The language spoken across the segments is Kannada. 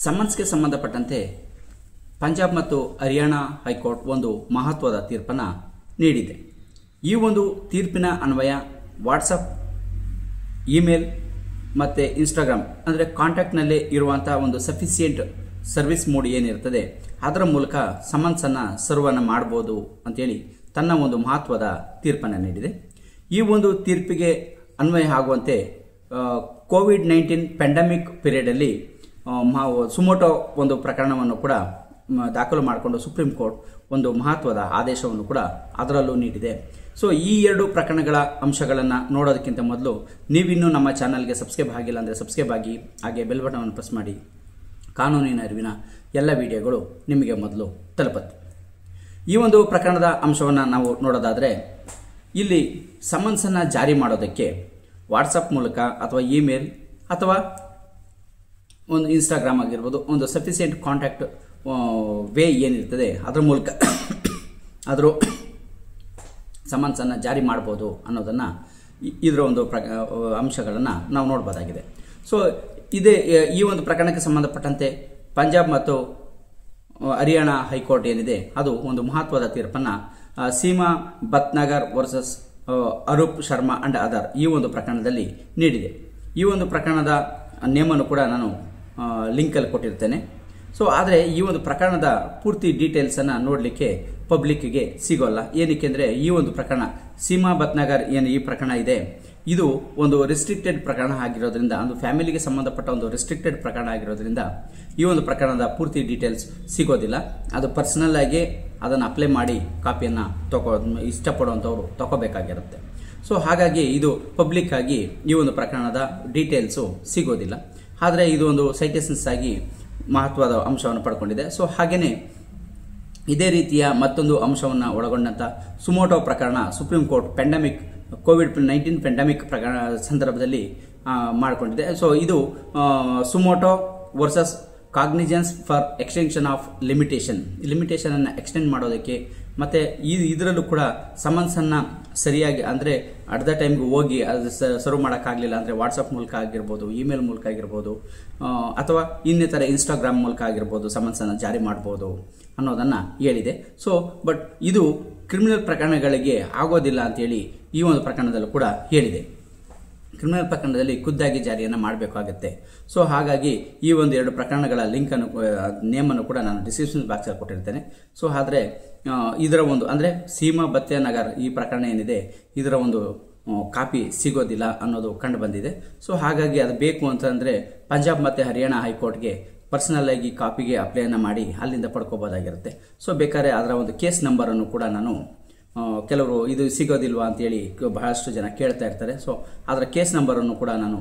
ಸಮನ್ಸ್ಗೆ ಸಂಬಂಧಪಟ್ಟಂತೆ ಪಂಜಾಬ್ ಮತ್ತು ಹರಿಯಾಣ ಹೈಕೋರ್ಟ್ ಒಂದು ಮಹತ್ವದ ತೀರ್ಪನ್ನು ನೀಡಿದೆ. ಈ ಒಂದು ತೀರ್ಪಿನ ಅನ್ವಯ ವಾಟ್ಸಪ್, ಇಮೇಲ್ ಮತ್ತು ಇನ್ಸ್ಟಾಗ್ರಾಮ್ ಅಂದರೆ ಕಾಂಟ್ಯಾಕ್ಟ್ನಲ್ಲೇ ಇರುವಂಥ ಒಂದು ಸಫಿಸಿಯೆಂಟ್ ಸರ್ವಿಸ್ ಮೋಡ್ ಏನಿರ್ತದೆ ಅದರ ಮೂಲಕ ಸಮನ್ಸನ್ನು ಸರ್ವನ್ನು ಮಾಡ್ಬೋದು ಅಂತೇಳಿ ತನ್ನ ಒಂದು ಮಹತ್ವದ ತೀರ್ಪನ್ನು ನೀಡಿದೆ. ಈ ಒಂದು ತೀರ್ಪಿಗೆ ಅನ್ವಯ ಆಗುವಂತೆ ಕೋವಿಡ್-19 ಪ್ಯಾಂಡಮಿಕ್ ಪೀರಿಯಡಲ್ಲಿ ಸುಮೋಟೋ ಒಂದು ಪ್ರಕರಣವನ್ನು ಕೂಡ ದಾಖಲು ಮಾಡಿಕೊಂಡು ಸುಪ್ರೀಂ ಕೋರ್ಟ್ ಒಂದು ಮಹತ್ವದ ಆದೇಶವನ್ನು ಕೂಡ ಅದರಲ್ಲೂ ನೀಡಿದೆ. ಸೊ ಈ ಎರಡು ಪ್ರಕರಣಗಳ ಅಂಶಗಳನ್ನು ನೋಡೋದಕ್ಕಿಂತ ಮೊದಲು ನೀವಿನ್ನೂ ನಮ್ಮ ಚಾನಲ್ಗೆ ಸಬ್ಸ್ಕ್ರೈಬ್ ಆಗಿಲ್ಲ ಅಂದರೆ ಸಬ್ಸ್ಕ್ರೈಬ್ ಆಗಿ, ಹಾಗೆ ಬೆಲ್ ಬಟನ್ ಪ್ರೆಸ್ ಮಾಡಿ. ಕಾನೂನಿನ ಅರಿವಿನ ಎಲ್ಲ ವಿಡಿಯೋಗಳು ನಿಮಗೆ ಮೊದಲು ತಲುಪುತ್ತೆ. ಈ ಒಂದು ಪ್ರಕರಣದ ಅಂಶವನ್ನು ನಾವು ನೋಡೋದಾದರೆ, ಇಲ್ಲಿ ಸಮನ್ಸನ್ನು ಜಾರಿ ಮಾಡೋದಕ್ಕೆ ವಾಟ್ಸಪ್ ಮೂಲಕ ಅಥವಾ ಇಮೇಲ್ ಅಥವಾ ಒಂದು ಇನ್ಸ್ಟಾಗ್ರಾಮ್ ಆಗಿರ್ಬೋದು, ಒಂದು ಸಫಿಸಿಯೆಂಟ್ ಕಾಂಟ್ಯಾಕ್ಟ್ ವೇ ಏನಿರ್ತದೆ ಅದರ ಮೂಲಕ ಆದರೂ ಸಮನ್ಸನ್ನು ಜಾರಿ ಮಾಡ್ಬೋದು ಅನ್ನೋದನ್ನು ಇದರ ಒಂದು ಅಂಶಗಳನ್ನು ನಾವು ನೋಡ್ಬೋದಾಗಿದೆ. ಸೊ ಈ ಒಂದು ಪ್ರಕರಣಕ್ಕೆ ಸಂಬಂಧಪಟ್ಟಂತೆ ಪಂಜಾಬ್ ಮತ್ತು ಹರಿಯಾಣ ಹೈಕೋರ್ಟ್ ಏನಿದೆ ಅದು ಒಂದು ಮಹತ್ವದ ತೀರ್ಪನ್ನು Seema Bhatnagar versus Aroop Sharma and other ಈ ಒಂದು ಪ್ರಕರಣದಲ್ಲಿ ನೀಡಿದೆ. ಈ ಒಂದು ಪ್ರಕರಣದ ನೇಮನ್ನು ಕೂಡ ನಾನು ಲಿಂಕಲ್ಲಿ ಕೊಟ್ಟಿರ್ತೇನೆ. ಸೊ ಆದರೆ ಈ ಒಂದು ಪ್ರಕರಣದ ಪೂರ್ತಿ ಡೀಟೇಲ್ಸನ್ನು ನೋಡಲಿಕ್ಕೆ ಪಬ್ಲಿಕ್ಗೆ ಸಿಗೋಲ್ಲ. ಏನಕ್ಕೆ ಅಂದರೆ ಈ ಒಂದು ಪ್ರಕರಣ ಸೀಮಾ ಭಟ್ನಾಗರ್ ಏನು ಈ ಪ್ರಕರಣ ಇದೆ ಇದು ಒಂದು ರಿಸ್ಟ್ರಿಕ್ಟೆಡ್ ಪ್ರಕರಣ ಆಗಿರೋದ್ರಿಂದ, ಒಂದು ಫ್ಯಾಮಿಲಿಗೆ ಸಂಬಂಧಪಟ್ಟ ಒಂದು ರಿಸ್ಟ್ರಿಕ್ಟೆಡ್ ಪ್ರಕರಣ ಆಗಿರೋದ್ರಿಂದ ಈ ಒಂದು ಪ್ರಕರಣದ ಪೂರ್ತಿ ಡೀಟೇಲ್ಸ್ ಸಿಗೋದಿಲ್ಲ. ಅದು ಪರ್ಸನಲ್ ಆಗಿ ಅದನ್ನು ಅಪ್ಲೈ ಮಾಡಿ ಕಾಪಿಯನ್ನು ಇಷ್ಟಪಡುವಂಥವ್ರು ತಗೋಬೇಕಾಗಿರುತ್ತೆ. ಸೊ ಹಾಗಾಗಿ ಇದು ಪಬ್ಲಿಕ್ ಆಗಿ ಈ ಒಂದು ಪ್ರಕರಣದ ಡೀಟೇಲ್ಸು ಸಿಗೋದಿಲ್ಲ. ಆದರೆ ಇದು ಒಂದು ಸೈಟೇಷನ್ಸ್ ಆಗಿ ಮಹತ್ವದ ಅಂಶವನ್ನು ಪಡ್ಕೊಂಡಿದೆ. ಸೊ ಹಾಗೆಯೇ ಇದೇ ರೀತಿಯ ಮತ್ತೊಂದು ಅಂಶವನ್ನು ಒಳಗೊಂಡಂಥ ಸುಮೋಟೋ ಪ್ರಕರಣ ಸುಪ್ರೀಂ ಕೋರ್ಟ್ ಕೋವಿಡ್-19 ಪ್ಯಾಂಡಮಿಕ್ ಪ್ರಕರಣ ಸಂದರ್ಭದಲ್ಲಿ ಮಾಡಿಕೊಂಡಿದೆ. ಸೊ ಇದು suo motu versus cognizance for extension of limitation ಅನ್ನು ಎಕ್ಸ್ಟೆಂಡ್ ಮಾಡೋದಕ್ಕೆ, ಮತ್ತು ಇದರಲ್ಲೂ ಕೂಡ ಸಮನ್ಸನ್ನು ಸರಿಯಾಗಿ ಅಂದರೆ ಅಟ್ ದ ಟೈಮ್ಗೆ ಹೋಗಿ ಅದು ಸರ್ವ್ ಮಾಡೋಕ್ಕಾಗಲಿಲ್ಲ ಅಂದರೆ ವಾಟ್ಸಪ್ ಮೂಲಕ ಆಗಿರ್ಬೋದು, ಇಮೇಲ್ ಮೂಲಕ ಆಗಿರ್ಬೋದು, ಅಥವಾ ಇನ್ನಿತರ ಇನ್ಸ್ಟಾಗ್ರಾಮ್ ಮೂಲಕ ಆಗಿರ್ಬೋದು ಸಮನ್ಸನ್ನು ಜಾರಿ ಮಾಡ್ಬೋದು ಅನ್ನೋದನ್ನು ಹೇಳಿದೆ. ಸೊ ಬಟ್ ಇದು ಕ್ರಿಮಿನಲ್ ಪ್ರಕರಣಗಳಿಗೆ ಆಗೋದಿಲ್ಲ ಅಂತೇಳಿ ಈ ಒಂದು ಪ್ರಕರಣದಲ್ಲೂ ಕೂಡ ಹೇಳಿದೆ. ಕ್ರಿಮಿನಲ್ ಪ್ರಕರಣದಲ್ಲಿ ಖುದ್ದಾಗಿ ಜಾರಿಯನ್ನು ಮಾಡಬೇಕಾಗುತ್ತೆ. ಸೊ ಹಾಗಾಗಿ ಈ ಒಂದು ಎರಡು ಪ್ರಕರಣಗಳ ಲಿಂಕನ್ನು ನೇಮನ್ನು ಕೂಡ ನಾನು ಡಿಸ್ಕ್ರಿಪ್ಷನ್ ಬಾಕ್ಸಲ್ಲಿ ಕೊಟ್ಟಿರ್ತೇನೆ. ಸೊ ಆದರೆ ಇದರ ಒಂದು ಅಂದರೆ ಸೀಮಾ ಭಟ್ನಾಗರ್ ಈ ಪ್ರಕರಣ ಏನಿದೆ ಇದರ ಒಂದು ಕಾಪಿ ಸಿಗೋದಿಲ್ಲ ಅನ್ನೋದು ಕಂಡು ಬಂದಿದೆ. ಸೊ ಹಾಗಾಗಿ ಅದು ಬೇಕು ಅಂತಂದರೆ ಪಂಜಾಬ್ ಮತ್ತು ಹರಿಯಾಣ ಹೈಕೋರ್ಟ್ಗೆ ಪರ್ಸನಲ್ ಆಗಿ ಕಾಪಿಗೆ ಅಪ್ಲೈಯನ್ನು ಮಾಡಿ ಅಲ್ಲಿಂದ ಪಡ್ಕೋಬೋದಾಗಿರುತ್ತೆ. ಸೊ ಬೇಕಾದ್ರೆ ಅದರ ಒಂದು ಕೇಸ್ ನಂಬರನ್ನು ಕೂಡ ನಾನು ಕೆಲವರು ಇದು ಸಿಗೋದಿಲ್ವಾ ಅಂತೇಳಿ ಬಹಳಷ್ಟು ಜನ ಕೇಳ್ತಾ ಇರ್ತಾರೆ. ಸೊ ಅದರ ಕೇಸ್ ನಂಬರನ್ನು ಕೂಡ ನಾನು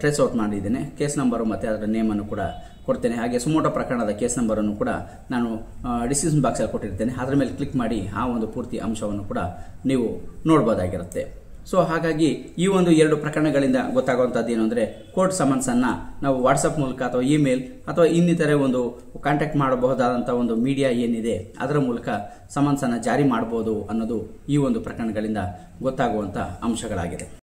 ಟ್ರೇಸ್ ಔಟ್ ಮಾಡಿದ್ದೇನೆ. ಕೇಸ್ ನಂಬರು ಮತ್ತು ಅದರ ನೇಮನ್ನು ಕೂಡ ಕೊಡ್ತೇನೆ. ಹಾಗೆ ಸುಮೋಟೋ ಪ್ರಕರಣದ ಕೇಸ್ ನಂಬರನ್ನು ಕೂಡ ನಾನು ಡಿಸ್ಕ್ರಿಪ್ಷನ್ ಬಾಕ್ಸಲ್ಲಿ ಕೊಟ್ಟಿರ್ತೇನೆ. ಅದರ ಮೇಲೆ ಕ್ಲಿಕ್ ಮಾಡಿ ಆ ಒಂದು ಪೂರ್ತಿ ಅಂಶವನ್ನು ಕೂಡ ನೀವು ನೋಡ್ಬೋದಾಗಿರುತ್ತೆ. ಸೊ ಹಾಗಾಗಿ ಈ ಒಂದು ಎರಡು ಪ್ರಕರಣಗಳಿಂದ ಗೊತ್ತಾಗುವಂಥದ್ದು ಏನು ಅಂದರೆ ಕೋರ್ಟ್ ಸಮನ್ಸನ್ನು ನಾವು ವಾಟ್ಸಪ್ ಮೂಲಕ ಅಥವಾ ಇಮೇಲ್ ಅಥವಾ ಇನ್ನಿತರೆ ಒಂದು ಕಾಂಟ್ಯಾಕ್ಟ್ ಮಾಡಬಹುದಾದಂಥ ಒಂದು ಮೀಡಿಯಾ ಏನಿದೆ ಅದರ ಮೂಲಕ ಸಮನ್ಸನ್ನು ಜಾರಿ ಮಾಡ್ಬೋದು ಅನ್ನೋದು ಈ ಒಂದು ಪ್ರಕರಣಗಳಿಂದ ಗೊತ್ತಾಗುವಂಥ ಅಂಶಗಳಾಗಿದೆ.